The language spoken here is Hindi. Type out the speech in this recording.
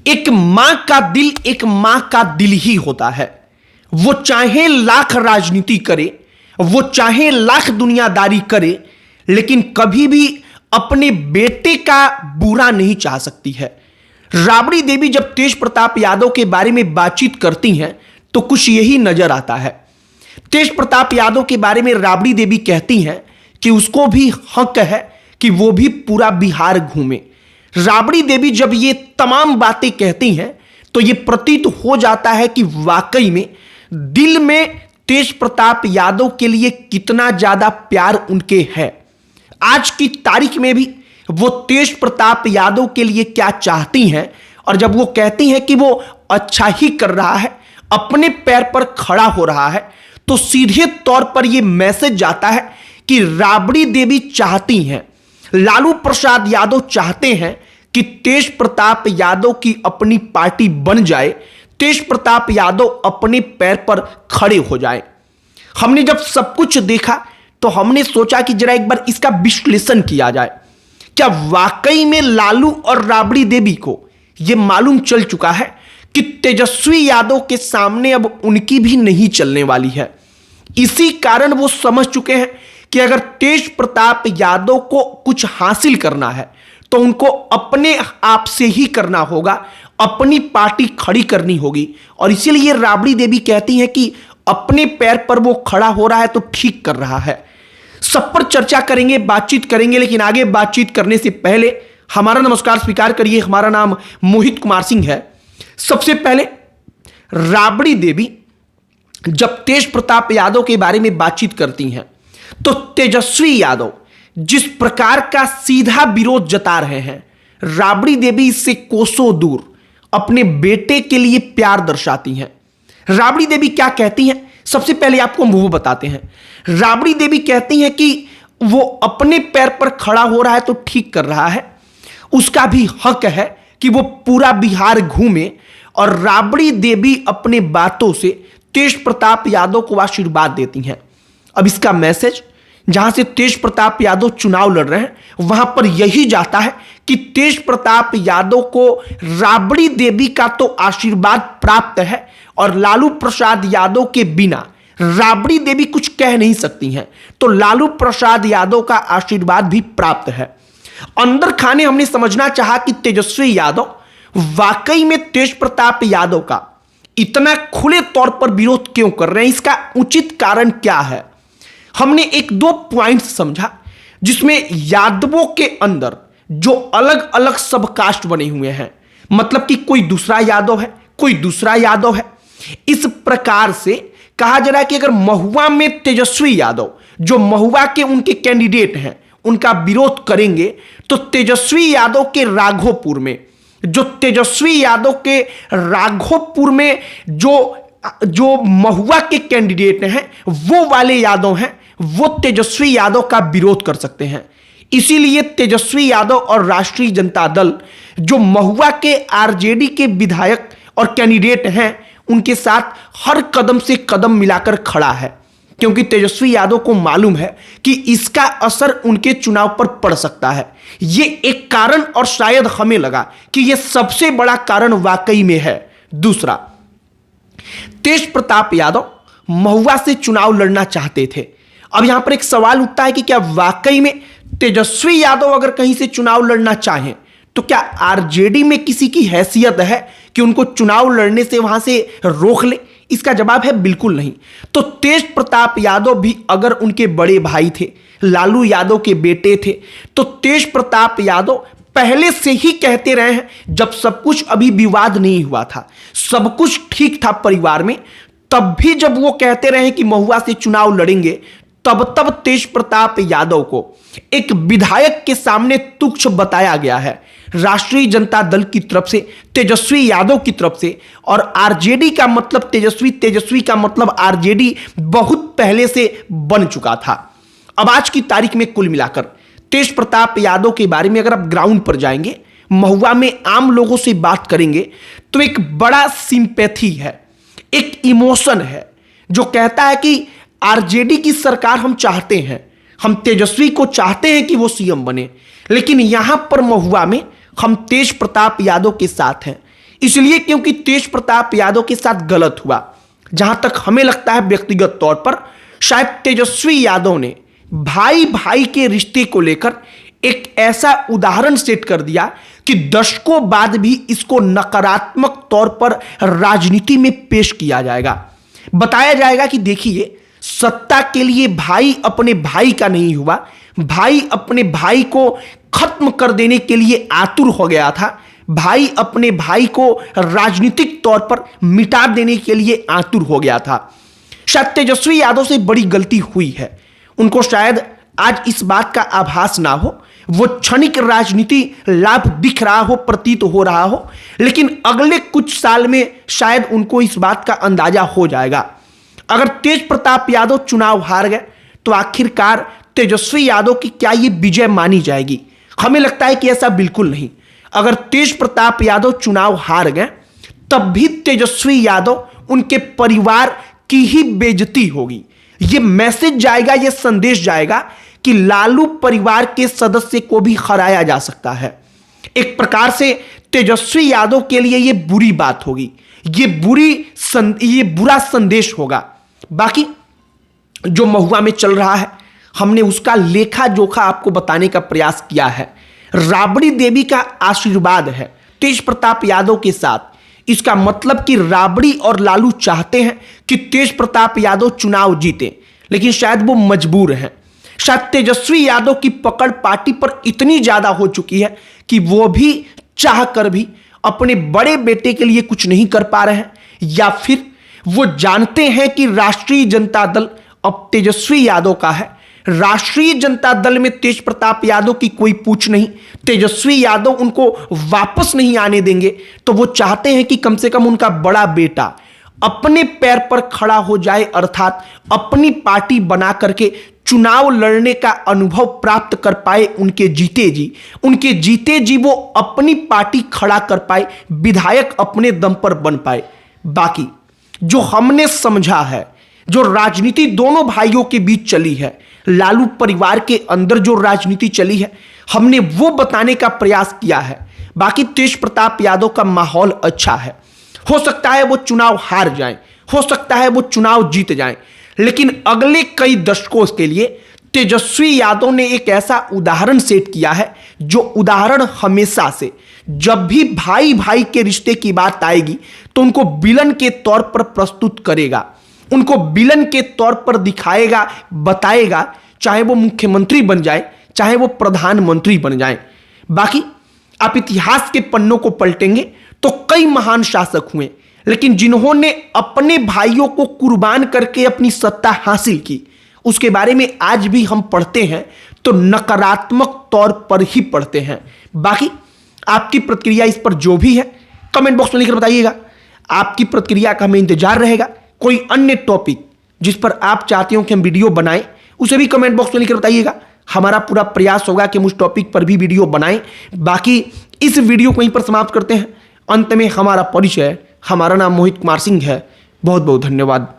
एक मां का दिल एक मां का दिल ही होता है। वो चाहे लाख राजनीति करे, वो चाहे लाख दुनियादारी करे, लेकिन कभी भी अपने बेटे का बुरा नहीं चाह सकती है। राबड़ी देवी जब तेज प्रताप यादव के बारे में बातचीत करती हैं तो कुछ यही नजर आता है। तेज प्रताप यादव के बारे में राबड़ी देवी कहती हैं कि उसको भी हक है कि वो भी पूरा बिहार घूमे। राबड़ी देवी जब ये तमाम बातें कहती हैं तो ये प्रतीत हो जाता है कि वाकई में दिल में तेज प्रताप यादव के लिए कितना ज्यादा प्यार उनके है। आज की तारीख में भी वो तेज प्रताप यादव के लिए क्या चाहती हैं, और जब वो कहती हैं कि वो अच्छा ही कर रहा है, अपने पैर पर खड़ा हो रहा है, तो सीधे तौर पर यह मैसेज जाता है कि राबड़ी देवी चाहती हैं, लालू प्रसाद यादव चाहते हैं कि तेज प्रताप यादव की अपनी पार्टी बन जाए, तेज प्रताप यादव अपने पैर पर खड़े हो जाए। हमने जब सब कुछ देखा तो हमने सोचा कि जरा एक बार इसका विश्लेषण किया जाए। क्या वाकई में लालू और राबड़ी देवी को यह मालूम चल चुका है कि तेजस्वी यादव के सामने अब उनकी भी नहीं चलने वाली है? इसी कारण वो समझ चुके हैं कि अगर तेज प्रताप यादव को कुछ हासिल करना है तो उनको अपने आप से ही करना होगा, अपनी पार्टी खड़ी करनी होगी। और इसीलिए राबड़ी देवी कहती हैं कि अपने पैर पर वो खड़ा हो रहा है तो ठीक कर रहा है। सब पर चर्चा करेंगे, बातचीत करेंगे, लेकिन आगे बातचीत करने से पहले हमारा नमस्कार स्वीकार करिए। हमारा नाम मोहित कुमार सिंह है। सबसे पहले राबड़ी देवी जब तेज प्रताप यादव के बारे में बातचीत करती हैं तो तेजस्वी यादव जिस प्रकार का सीधा विरोध जता रहे हैं, राबड़ी देवी इससे कोसों दूर अपने बेटे के लिए प्यार दर्शाती हैं। राबड़ी देवी क्या कहती हैं, सबसे पहले आपको हम वो बताते हैं। राबड़ी देवी कहती हैं कि वो अपने पैर पर खड़ा हो रहा है तो ठीक कर रहा है, उसका भी हक है कि वो पूरा बिहार घूमे। और राबड़ी देवी अपने बातों से तेज प्रताप यादव को आशीर्वाद देती हैं। अब इसका मैसेज जहां से तेज प्रताप यादव चुनाव लड़ रहे हैं वहां पर यही जाता है कि तेज प्रताप यादव को राबड़ी देवी का तो आशीर्वाद प्राप्त है और लालू प्रसाद यादव के बिना राबड़ी देवी कुछ कह नहीं सकती हैं, तो लालू प्रसाद यादव का आशीर्वाद भी प्राप्त है। अंदर खाने हमने समझना चाहा कि तेजस्वी यादव वाकई में तेज प्रताप यादव का इतना खुले तौर पर विरोध क्यों कर रहे हैं, इसका उचित कारण क्या है। हमने एक दो पॉइंट समझा जिसमें यादवों के अंदर जो अलग अलग सब कास्ट बने हुए हैं, मतलब कि कोई दूसरा यादव है, कोई दूसरा यादव है। इस प्रकार से कहा जा रहा है कि अगर महुआ में तेजस्वी यादव जो महुआ के उनके कैंडिडेट हैं उनका विरोध करेंगे तो तेजस्वी यादव के राघोपुर में जो महुआ के कैंडिडेट हैं वो वाले यादव हैं, वो तेजस्वी यादव का विरोध कर सकते हैं। इसीलिए तेजस्वी यादव और राष्ट्रीय जनता दल जो महुआ के आरजेडी के विधायक और कैंडिडेट हैं उनके साथ हर कदम से कदम मिलाकर खड़ा है, क्योंकि तेजस्वी यादव को मालूम है कि इसका असर उनके चुनाव पर पड़ सकता है। यह एक कारण, और शायद हमें लगा कि यह सबसे बड़ा कारण वाकई में है। दूसरा, तेज प्रताप यादव महुआ से चुनाव लड़ना चाहते थे। अब यहां पर एक सवाल उठता है कि क्या वाकई में तेजस्वी यादव अगर कहीं से चुनाव लड़ना चाहें तो क्या आरजेडी में किसी की हैसियत है कि उनको चुनाव लड़ने से वहां से रोक ले? इसका जवाब है बिल्कुल नहीं। तो तेज प्रताप यादव भी अगर उनके बड़े भाई थे, लालू यादव के बेटे थे, तो तेज प्रताप यादव पहले से ही कहते रहे हैं, जब सब कुछ अभी विवाद नहीं हुआ था, सब कुछ ठीक था परिवार में, तब भी जब वो कहते रहे कि महुआ से चुनाव लड़ेंगे, तब तेज प्रताप यादव को एक विधायक के सामने तुच्छ बताया गया है राष्ट्रीय जनता दल की तरफ से, तेजस्वी यादव की तरफ से। और आरजेडी का मतलब तेजस्वी, तेजस्वी का मतलब आरजेडी बहुत पहले से बन चुका था। अब आज की तारीख में कुल मिलाकर तेज प्रताप यादव के बारे में अगर आप ग्राउंड पर जाएंगे, महुआ में आम लोगों से बात करेंगे, तो एक बड़ा सिंपैथी है, एक इमोशन है जो कहता है कि आरजेडी की सरकार हम चाहते हैं, हम तेजस्वी को चाहते हैं कि वो सीएम बने, लेकिन यहां पर महुआ में हम तेज प्रताप यादव के साथ हैं। इसलिए क्योंकि तेज प्रताप यादव के साथ गलत हुआ। जहां तक हमें लगता है व्यक्तिगत तौर पर, शायद तेजस्वी यादव ने भाई भाई के रिश्ते को लेकर एक ऐसा उदाहरण सेट कर दिया कि दशकों बाद भी इसको नकारात्मक तौर पर राजनीति में पेश किया जाएगा। बताया जाएगा कि देखिए, सत्ता के लिए भाई अपने भाई का नहीं हुआ, भाई अपने भाई को खत्म कर देने के लिए आतुर हो गया था, भाई अपने भाई को राजनीतिक तौर पर मिटा देने के लिए आतुर हो गया था। शायद तेजस्वी यादव से बड़ी गलती हुई है। उनको शायद आज इस बात का आभास ना हो, वो क्षणिक राजनीति लाभ दिख रहा हो, प्रतीत हो रहा हो, लेकिन अगले कुछ साल में शायद उनको इस बात का अंदाजा हो जाएगा। अगर तेज प्रताप यादव चुनाव हार गए तो आखिरकार तेजस्वी यादव की क्या ये विजय मानी जाएगी? हमें लगता है कि ऐसा बिल्कुल नहीं। अगर तेज प्रताप यादव चुनाव हार गए तब भी तेजस्वी यादव, उनके परिवार की ही बेइज्जती होगी। यह मैसेज जाएगा, यह संदेश जाएगा कि लालू परिवार के सदस्य को भी हराया जा सकता है। एक प्रकार से तेजस्वी यादव के लिए यह बुरी बात होगी, ये बुरा संदेश होगा। बाकी जो महुआ में चल रहा है, हमने उसका लेखा जोखा आपको बताने का प्रयास किया है। राबड़ी देवी का आशीर्वाद है तेज प्रताप यादव के साथ। इसका मतलब कि राबड़ी और लालू चाहते हैं कि तेज प्रताप यादव चुनाव जीते, लेकिन शायद वो मजबूर हैं। शायद तेजस्वी यादव की पकड़ पार्टी पर इतनी ज्यादा हो चुकी है कि वो भी चाह कर भी अपने बड़े बेटे के लिए कुछ नहीं कर पा रहे हैं, या फिर वो जानते हैं कि राष्ट्रीय जनता दल अब तेजस्वी यादव का है। राष्ट्रीय जनता दल में तेज प्रताप यादव की कोई पूछ नहीं, तेजस्वी यादव उनको वापस नहीं आने देंगे, तो वो चाहते हैं कि कम से कम उनका बड़ा बेटा अपने पैर पर खड़ा हो जाए, अर्थात अपनी पार्टी बना करके चुनाव लड़ने का अनुभव प्राप्त कर पाए। उनके जीते जी वो अपनी पार्टी खड़ा कर पाए, विधायक अपने दम पर बन पाए। बाकी जो हमने समझा है, जो राजनीति दोनों भाइयों के बीच चली है, लालू परिवार के अंदर जो राजनीति चली है, हमने वो बताने का प्रयास किया है। बाकी तेज प्रताप यादव का माहौल अच्छा है। हो सकता है वो चुनाव हार जाएं, हो सकता है वो चुनाव जीत जाएं, लेकिन अगले कई दशकों के लिए तेजस्वी यादव ने एक ऐसा उदाहरण सेट किया है, जो उदाहरण हमेशा से जब भी भाई भाई के रिश्ते की बात आएगी तो उनको विलन के तौर पर प्रस्तुत करेगा, उनको विलन के तौर पर दिखाएगा, बताएगा, चाहे वो मुख्यमंत्री बन जाए, चाहे वो प्रधानमंत्री बन जाए। बाकी आप इतिहास के पन्नों को पलटेंगे तो कई महान शासक हुए, लेकिन जिन्होंने अपने भाइयों को कुर्बान करके अपनी सत्ता हासिल की, उसके बारे में आज भी हम पढ़ते हैं तो नकारात्मक तौर पर ही पढ़ते हैं। बाकी आपकी प्रतिक्रिया इस पर जो भी है कमेंट बॉक्स में लिखकर बताइएगा। आपकी प्रतिक्रिया का हमें इंतजार रहेगा। कोई अन्य टॉपिक जिस पर आप चाहते हो कि हम वीडियो बनाएं, उसे भी कमेंट बॉक्स में लिखकर बताइएगा। हमारा पूरा प्रयास होगा कि हम उस टॉपिक पर भी वीडियो बनाएं। बाकी इस वीडियो को यहीं पर समाप्त करते हैं। अंत में हमारा परिचय, हमारा नाम मोहित कुमार सिंह है। बहुत बहुत धन्यवाद।